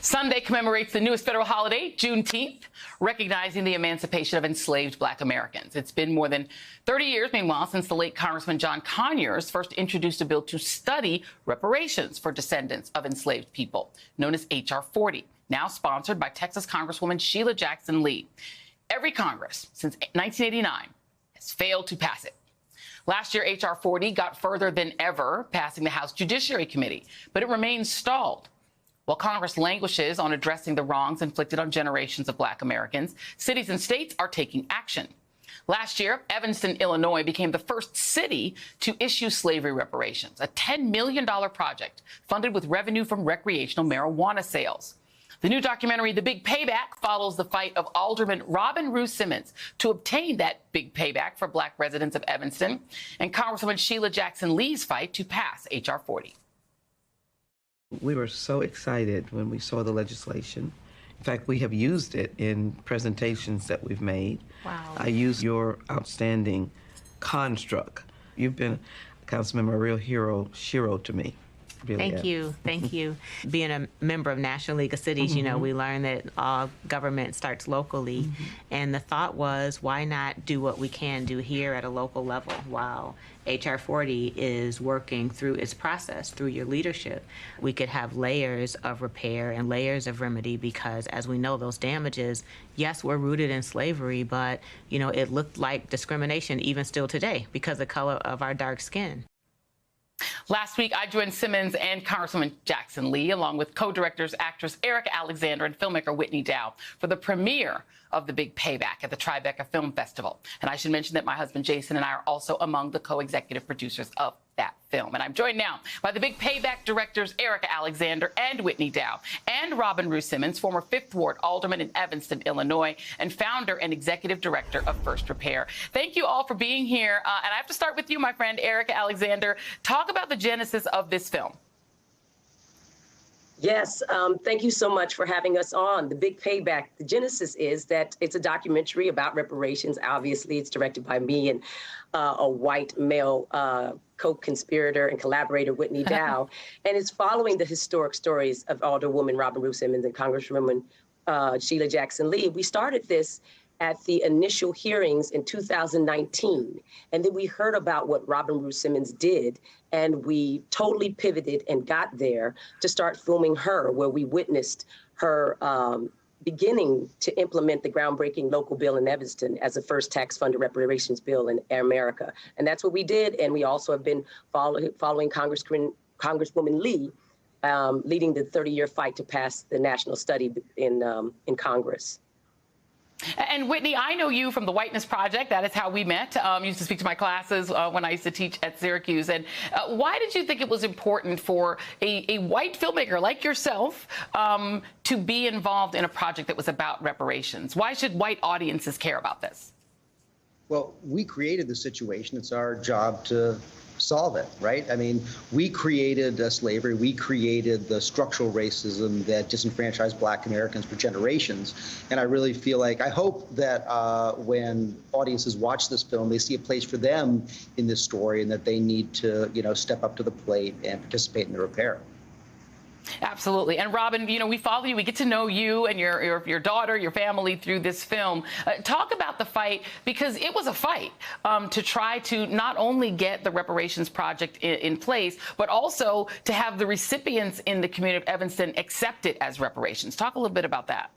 Sunday commemorates the newest federal holiday, Juneteenth, recognizing the emancipation of enslaved Black Americans. It's been more than 30 years, meanwhile, since the late Congressman John Conyers first introduced a bill to study reparations for descendants of enslaved people, known as H.R. 40, now sponsored by Texas Congresswoman Sheila Jackson Lee. Every Congress since 1989 has failed to pass it. Last year, H.R. 40 got further than ever, passing the House Judiciary Committee, but it remains stalled. While Congress languishes on addressing the wrongs inflicted on generations of Black Americans, cities and states are taking action. Last year, Evanston, Illinois, became the first city to issue slavery reparations, a $10 million project funded with revenue from recreational marijuana sales. The new documentary, The Big Payback, follows the fight of Alderman Robin Rue Simmons to obtain that big payback for Black residents of Evanston, and Congresswoman Sheila Jackson Lee's fight to pass H.R. 40. We were so excited when we saw the legislation. In fact, we have used it in presentations that we've made. Wow. I use your outstanding construct. You've been, Councilmember, a real hero, Shiro to me. Really Thank you. Thank you. Being a member of National League of Cities, you know, we learned that all government starts locally. And the thought was, why not do what we can do here at a local level while H.R. 40 is working through its process, through your leadership? We could have layers of repair and layers of remedy because, as we know, those damages, yes, we're rooted in slavery, but, you know, it looked like discrimination even still today because of the color of our dark skin. Last week, I joined Simmons and Congresswoman Jackson Lee, along with co-directors, actress Erica Alexander and filmmaker Whitney Dow, for the premiere of The Big Payback at the Tribeca Film Festival. And I should mention that my husband Jason and I are also among the co-executive producers of that film. And I'm joined now by The Big Payback directors Erica Alexander and Whitney Dow, and Robin Rue Simmons, former 5th Ward Alderman in Evanston, Illinois, and founder and executive director of First Repair. Thank you all for being here. And I have to start with you, my friend Erica Alexander. Talk about the genesis of this film. Yes, thank you so much for having us on. The Big Payback, the genesis is that it's a documentary about reparations. Obviously, it's directed by me and a white male co-conspirator and collaborator, Whitney Dow, and it's following the historic stories of Alderwoman Robin Rue Simmons and Congresswoman Sheila Jackson Lee. We started this at the initial hearings in 2019. And then we heard about what Robin Rue Simmons did, and we totally pivoted and got there to start filming her, where we witnessed her beginning to implement the groundbreaking local bill in Evanston as the first tax-funded reparations bill in America. And that's what we did. And we also have been following Congresswoman Lee, leading the 30-year fight to pass the national study in Congress. And Whitney, I know you from the Whiteness Project. That is how we met. Used to speak to my classes when I used to teach at Syracuse. And why did you think it was important for a white filmmaker like yourself to be involved in a project that was about reparations? Why should white audiences care about this? Well, we created the situation. It's our job to solve it, right? I mean, we created slavery. We created the structural racism that disenfranchised Black Americans for generations. And I really feel like, I hope that when audiences watch this film, they see a place for them in this story and that they need to, you know, step up to the plate and participate in the repair. Absolutely. And Robin, you know, we follow you. We get to know you and your daughter, your family through this film. Talk about the fight, because it was a fight to try to not only get the reparations project in place, but also to have the recipients in the community of Evanston accept it as reparations. Talk a little bit about that.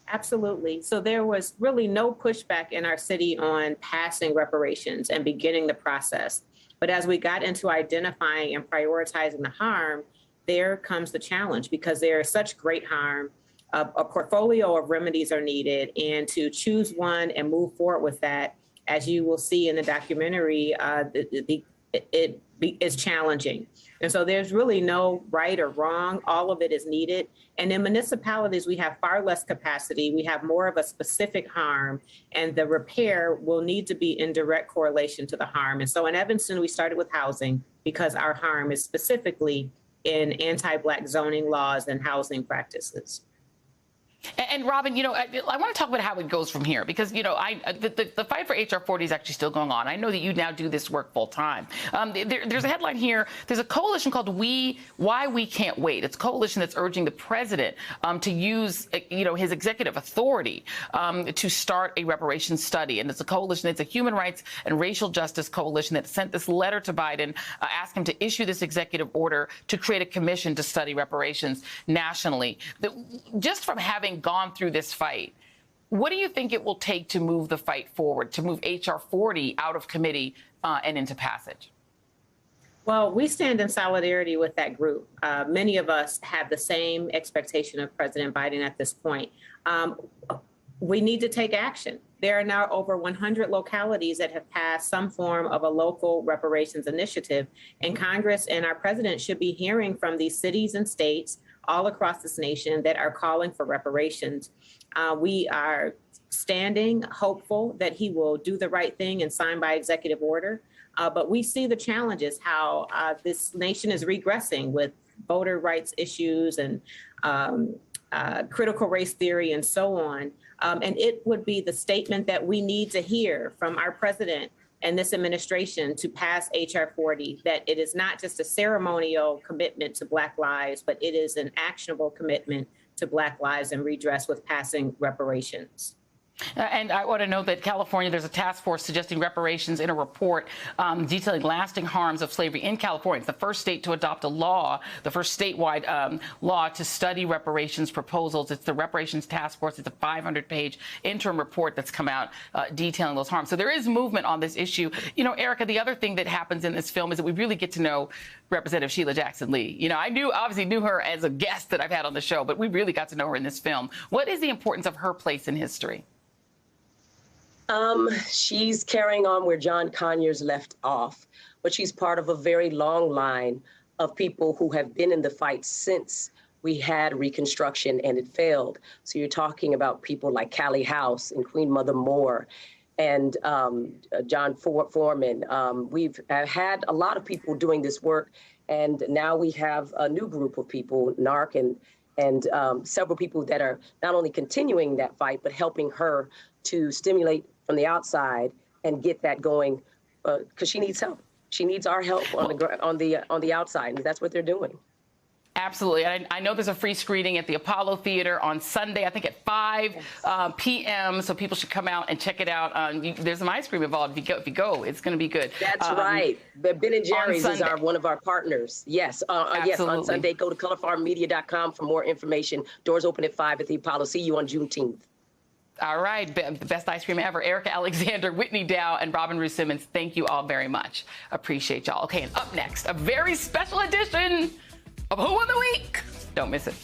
Absolutely. So there was really no pushback in our city on passing reparations and beginning the process. But as we got into identifying and prioritizing the harm, there comes the challenge, because there is such great harm. A portfolio of remedies are needed, and to choose one and move forward with that, as you will see in the documentary, it is challenging. And so there's really no right or wrong. All of it is needed. And in municipalities, we have far less capacity. We have more of a specific harm, and the repair will need to be in direct correlation to the harm. And so in Evanston, we started with housing because our harm is specifically in anti-Black zoning laws and housing practices. And Robin, I want to talk about how it goes from here because, the fight for HR 40 is actually still going on. I know that you now do this work full time. There's a headline here. There's a coalition called Why We Can't Wait. It's a coalition that's urging the president to use, his executive authority to start a reparations study. And it's a coalition. It's a human rights and racial justice coalition that sent this letter to Biden, asking him to issue this executive order to create a commission to study reparations nationally. Just from having gone through this fight, what do you think it will take to move the fight forward, to move HR 40 out of committee and into passage? Well, we stand in solidarity with that group. Many of us have the same expectation of President Biden at this point. We need to take action. There are now over 100 localities that have passed some form of a local reparations initiative, and Congress and our president should be hearing from these cities and states all across this nation that are calling for reparations. We are standing hopeful that he will do the right thing and sign by executive order. But we see the challenges, how this nation is regressing with voter rights issues and critical race theory and so on. And it would be the statement that we need to hear from our president and this administration to pass HR 40, that it is not just a ceremonial commitment to Black lives, but it is an actionable commitment to Black lives and redress with passing reparations. And I want to note that California, there's a task force suggesting reparations in a report detailing lasting harms of slavery in California. It's the first state to adopt a law, the first statewide law to study reparations proposals. It's the Reparations Task Force. It's a 500-page interim report that's come out detailing those harms. So there is movement on this issue. Erica, the other thing that happens in this film is that we really get to know Representative Sheila Jackson Lee. I obviously knew her as a guest that I've had on the show, but we really got to know her in this film. What is the importance of her place in history? She's carrying on where John Conyers left off, but she's part of a very long line of people who have been in the fight since we had Reconstruction and it failed. So you're talking about people like Callie House and Queen Mother Moore and John Foreman. We've had a lot of people doing this work, and now we have a new group of people, NARC and several people that are not only continuing that fight, but helping her to stimulate from the outside and get that going, because she needs help. She needs our help on the outside, and that's what they're doing. Absolutely. I know there's a free screening at the Apollo Theater on Sunday, I think at 5 p.m., so people should come out and check it out. There's some ice cream involved. If you go, it's going to be good. That's right. Ben & Jerry's is one of our partners. Yes, yes, on Sunday. Go to colorfarmmedia.com for more information. Doors open at 5 at the Apollo. See you on Juneteenth. All right. The best ice cream ever. Erica Alexander, Whitney Dow, and Robin Ruth Simmons, thank you all very much. Appreciate y'all. Okay, and up next, a very special edition of Who Won the Week. Don't miss it.